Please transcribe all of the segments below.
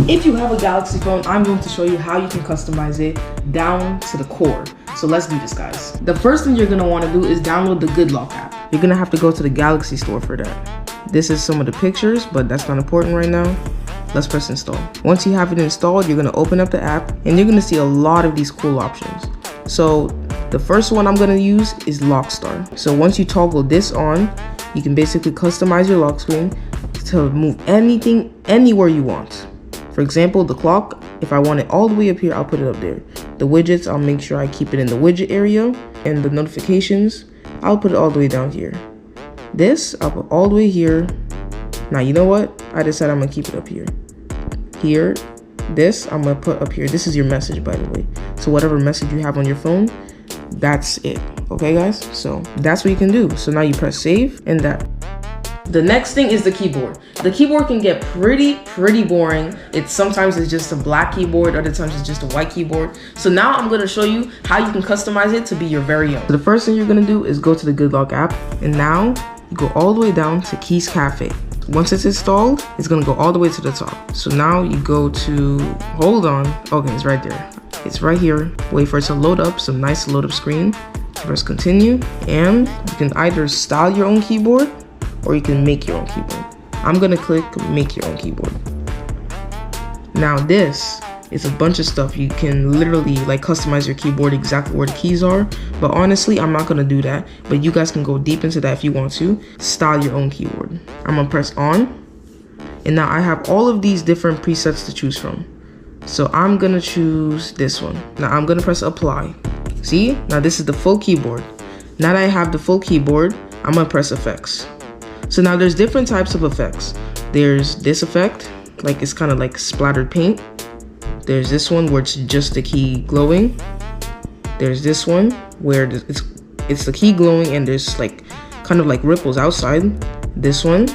If you have a Galaxy phone, I'm going to show you how you can customize it down to the core. So let's do this, guys. The first thing you're gonna wanna do is download the Good Lock app. You're gonna have to go to the Galaxy store for that. This is some of the pictures, but that's not important right now. Let's press install. Once you have it installed, you're gonna open up the app and you're gonna see a lot of these cool options. So the first one I'm gonna use is Lock Star. So once you toggle this on, you can basically customize your lock screen to move anything anywhere you want. For example, the clock, if I want it all the way up here, I'll put it up there. The widgets, I'll make sure I keep it in the widget area. And the notifications, I'll put it all the way down here. This, I'll put all the way here. Now, you know what? I decided I'm gonna keep it up here. Here, this, I'm gonna put up here. This is your message, by the way. So whatever message you have on your phone, that's it. Okay, guys? So that's what you can do. So now you press save and that. The next thing is the keyboard. The keyboard can get pretty boring. Sometimes it's just a black keyboard, other times it's just a white keyboard. So now I'm gonna show you how you can customize it to be your very own. So the first thing you're gonna do is go to the Good Lock app, and now you go all the way down to Keys Cafe. Once it's installed, it's gonna go all the way to the top. So now you go to, hold on, okay, it's right there. It's right here. Wait for it to load up, some nice load up screen. Press continue, and you can either style your own keyboard or you can make your own keyboard. I'm gonna click make your own keyboard. Now this is a bunch of stuff. You can literally like customize your keyboard exactly where the keys are, but honestly, I'm not gonna do that, but you guys can go deep into that if you want to. Style your own keyboard. I'm gonna press on, and now I have all of these different presets to choose from. So I'm gonna choose this one. Now I'm gonna press apply. See, now this is the full keyboard. Now that I have the full keyboard, I'm gonna press effects. So now there's different types of effects. There's this effect, like it's kind of like splattered paint. There's this one where it's just the key glowing. There's this one where it's the key glowing and there's like kind of like ripples outside. This one,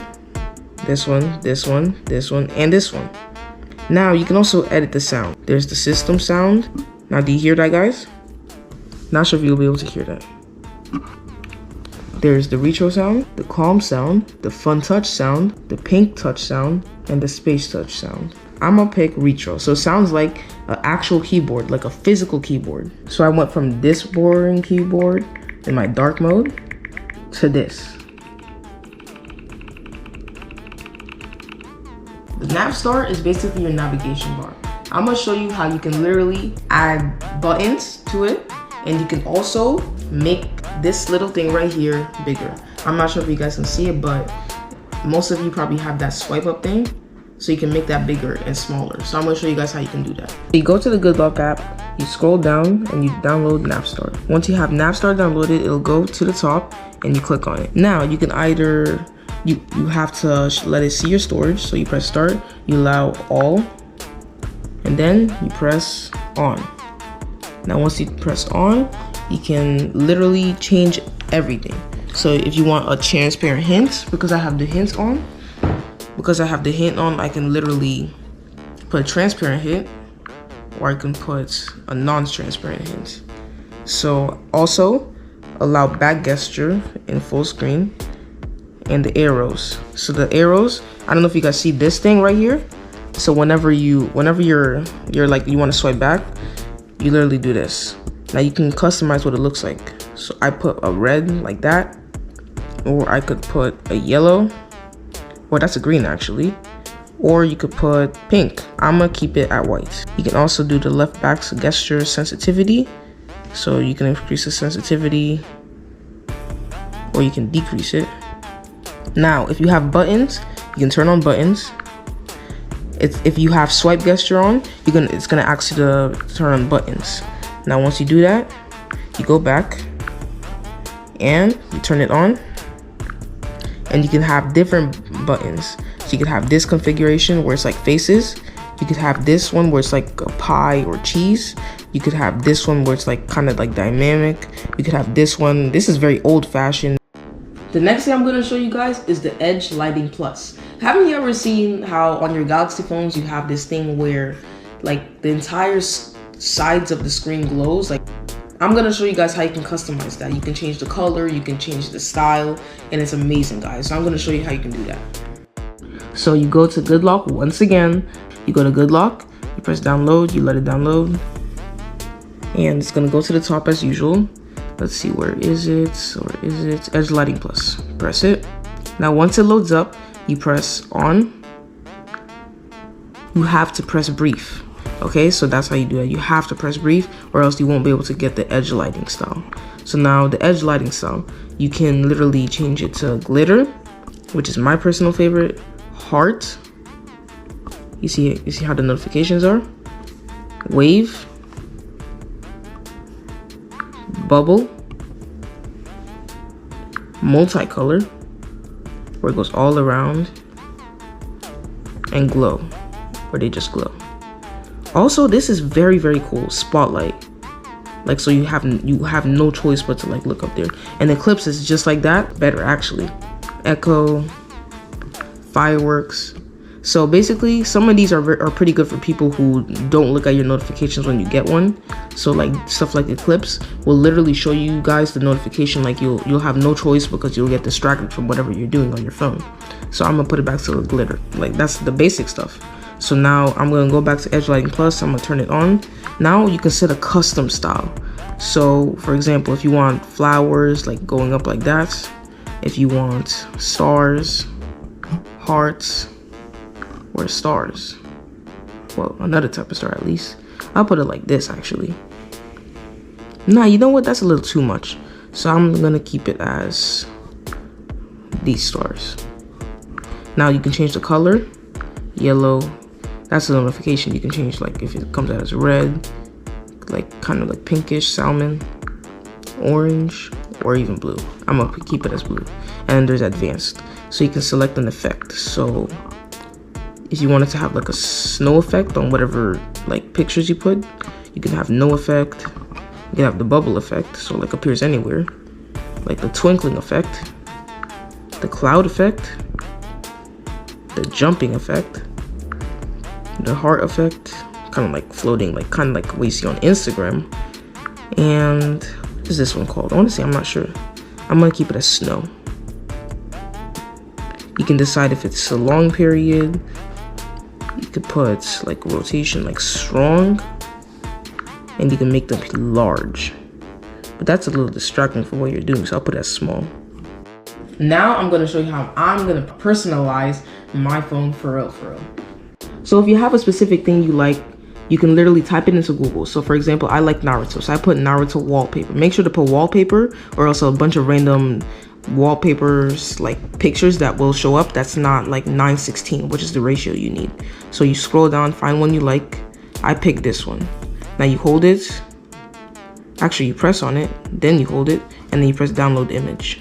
this one, this one, this one, and this one. Now you can also edit the sound. There's the system sound. Now do you hear that, guys? Not sure if you'll be able to hear that. There's the retro sound, the calm sound, the fun touch sound, the pink touch sound, and the space touch sound. I'm gonna pick retro, so it sounds like an actual keyboard, like a physical keyboard. So I went from this boring keyboard in my dark mode to this. The Navstar is basically your navigation bar. I'm gonna show you how you can literally add buttons to it, and you can also make this little thing right here bigger. I'm not sure if you guys can see it, but most of you probably have that swipe up thing, so you can make that bigger and smaller. So I'm gonna show you guys how you can do that. You go to the Good Lock app, you scroll down and you download Navstar. Once you have Navstar downloaded, it'll go to the top and you click on it. Now you can either, you have to let it see your storage. So you press start, you allow all, and then you press on. Now once you press on, you can literally change everything. So if you want a transparent hint, because I have the hint on, I can literally put a transparent hint, or I can put a non-transparent hint. So also allow back gesture in full screen and the arrows. So the arrows, I don't know if you guys see this thing right here. So whenever you're like, you want to swipe back, you literally do this. Now you can customize what it looks like. So I put a red like that, or I could put a yellow, or that's a green actually, or you could put pink. I'm gonna keep it at white. You can also do the left back gesture sensitivity. So you can increase the sensitivity, or you can decrease it. Now, if you have buttons, you can turn on buttons. If you have swipe gesture on, it's gonna ask you to turn on buttons. Now once you do that, you go back and you turn it on, and you can have different buttons. So you can have this configuration where it's like faces. You could have this one where it's like a pie or cheese. You could have this one where it's like kind of like dynamic. You could have this one. This is very old fashioned. The next thing I'm going to show you guys is the Edge Lighting Plus. Haven't you ever seen how on your Galaxy phones you have this thing where like the entire sides of the screen glows? Like, I'm gonna show you guys how you can customize that. You can change the color, you can change the style, and it's amazing, guys. So I'm gonna show you how you can do that. So you go to Good Lock once again, You go to good lock, you press download, you let it download, and it's gonna go to the top as usual. Let's see, where is it? Edge Lighting Plus. Press it. Now once it loads up, you press on. You have to press brief. Okay, so that's how you do it. You have to press brief, or else you won't be able to get the edge lighting style. So now the edge lighting style, you can literally change it to glitter, which is my personal favorite, heart. You see how the notifications are? Wave, bubble, multicolor, where it goes all around, and glow, where they just glow. Also, this is very, very cool. Spotlight, like, so you have no choice but to like look up there. And Eclipse is just like that, better actually. Echo, fireworks. So basically, some of these are pretty good for people who don't look at your notifications when you get one. So like stuff like Eclipse will literally show you guys the notification, like you'll have no choice because you'll get distracted from whatever you're doing on your phone. So I'm gonna put it back to the glitter. Like, that's the basic stuff. So now I'm gonna go back to Edge Lighting Plus. I'm gonna turn it on. Now you can set a custom style. So for example, if you want flowers like going up like that, if you want stars, hearts, or stars, well, another type of star at least, I'll put it like this actually. Nah, you know what, that's a little too much, so I'm gonna keep it as these stars. Now you can change the color. Yellow, that's a notification. You can change, like if it comes out as red, like kind of like pinkish salmon, orange, or even blue. I'm gonna keep it as blue. And there's advanced, so you can select an effect. So if you wanted to have like a snow effect on whatever like pictures you put, you can have no effect. You can have the bubble effect, so like appears anywhere, like the twinkling effect, the cloud effect, the jumping effect, the heart effect, kind of like floating, like kind of like what you see on Instagram. And what is this one called? I want to say, I'm not sure. I'm gonna keep it as snow. You can decide if it's a long period. You could put like rotation, like strong, and you can make them large. But that's a little distracting for what you're doing, so I'll put it as small. Now I'm gonna show you how I'm gonna personalize my phone for real, for real. So if you have a specific thing you like, you can literally type it into Google. So for example, I like Naruto, so I put Naruto wallpaper. Make sure to put wallpaper, or else a bunch of random wallpapers, like pictures that will show up that's not like 9:16, which is the ratio you need. So you scroll down, find one you like. I picked this one. Now you hold it. Actually, you press on it, then you hold it, and then you press download image.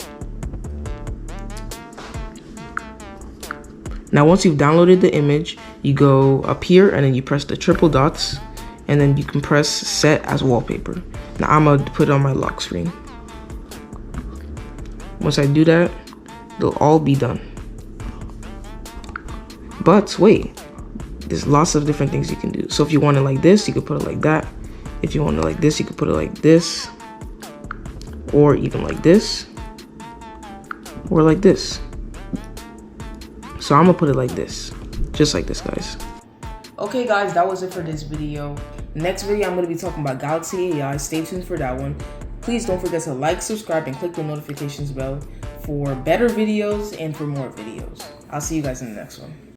Now once you've downloaded the image, you go up here and then you press the triple dots, and then you can press set as wallpaper. Now I'm gonna put it on my lock screen. Once I do that, they'll all be done. But wait, there's lots of different things you can do. So if you want it like this, you could put it like that. If you want it like this, you could put it like this, or even like this, or like this. So I'm gonna put it like this, just like this, guys. Okay guys, that was it for this video. Next video, I'm gonna be talking about Galaxy AI. Stay tuned for that one. Please don't forget to like, subscribe, and click the notifications bell for better videos and for more videos. I'll see you guys in the next one.